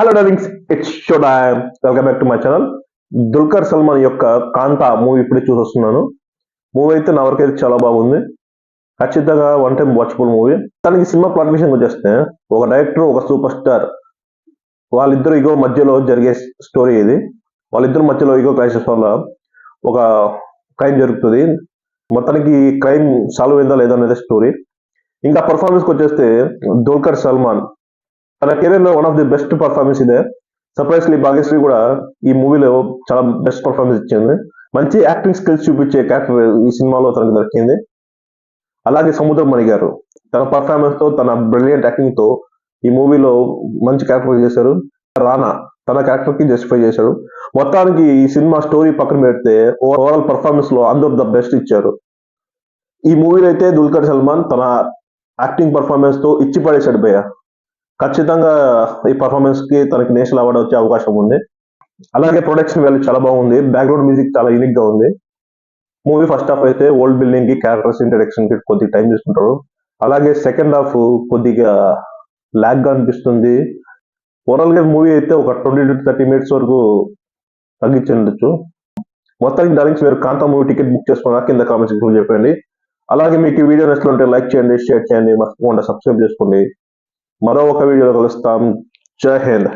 Hello darlings, it's show time. Welcome back to my channel. Dulquer Salman యొక్క కాంతా movie ఇప్పుడే చూసొస్తున్నాను. Movie అయితే నా వరకు అయితే చాలా బాగుంది. ఖచ్చితంగా వన్ టైం వాచబుల్ మూవీ. తనకి సినిమా ప్లాట్ విషయం వచ్చేస్తే, ఒక డైరెక్టర్, ఒక సూపర్ స్టార్, వాళ్ళిద్దరు ఇగో మధ్యలో జరిగే స్టోరీ ఇది. వాళ్ళిద్దరు మధ్యలో ఇగో క్రైసిస్ వల్ల ఒక క్రైమ్ జరుగుతుంది. మొత్తానికి క్రైమ్ సాల్వ్ అయిందా లేదా అనేది స్టోరీ. ఇంకా పర్ఫార్మెన్స్ వచ్చేస్తే దుల్కర్ సల్మాన్ తన కెరీర్ లో one of the best performance ఇదే. సర్ప్రైజ్లీ భాగ్యశ్రీ కూడా ఈ మూవీలో చాలా బెస్ట్ పర్ఫార్మెన్స్ ఇచ్చింది. మంచి యాక్టింగ్ స్కిల్స్ చూపించే క్యారెక్టర్ ఈ సినిమాలో తనకు దొరికింది. అలాగే సముద్రం మణి గారు తన పర్ఫార్మెన్స్ తో, తన బ్రిలియంట్ యాక్టింగ్ తో ఈ మూవీలో మంచి క్యారెక్టర్ చేశారు. రానా తన క్యారెక్టర్ కి జస్టిఫై చేశాడు. మొత్తానికి ఈ సినిమా స్టోరీ పక్కన పెడితే ఓవరాల్ పర్ఫార్మెన్స్ లో అందరూ ద బెస్ట్ ఇచ్చారు. ఈ మూవీలో అయితే దుల్కర్ సల్మాన్ తన యాక్టింగ్ పర్ఫార్మెన్స్ తో ఇచ్చి పడేశాడు భయ్య. ఖచ్చితంగా ఈ పర్ఫార్మెన్స్ కి తనకి నేషనల్ అవార్డు వచ్చే అవకాశం ఉంది. అలాగే ప్రొడక్షన్ వాల్యూ చాలా బాగుంది. బ్యాక్గ్రౌండ్ మ్యూజిక్ చాలా యూనిక్ గా ఉంది. మూవీ ఫస్ట్ హాఫ్ అయితే ఓల్డ్ బిల్డింగ్ కి, క్యారెక్టర్స్ ఇంట్రడక్షన్ కి కొద్దిగా టైం తీసుకుంటారు. అలాగే సెకండ్ హాఫ్ కొద్దిగా లాగ్ గా అనిపిస్తుంది. ఓవరాల్ గా మూవీ అయితే ఒక 20 to 30 minutes వరకు తగ్గించి ఉండొచ్చు. మొత్తానికి డార్లింగ్స్, మీరు కాంతా మూవీ టికెట్ బుక్ చేసుకున్నా కింద కామెంట్స్ చెప్పండి. అలాగే మీకు ఈ వీడియో నచ్చినట్లయితే లైక్ చేయండి, షేర్ చేయండి, మర్చిపోకుండా సబ్స్క్రైబ్ చేసుకోండి. మరో ఒక వీడియోలో కలుస్తాం. జై హింద్.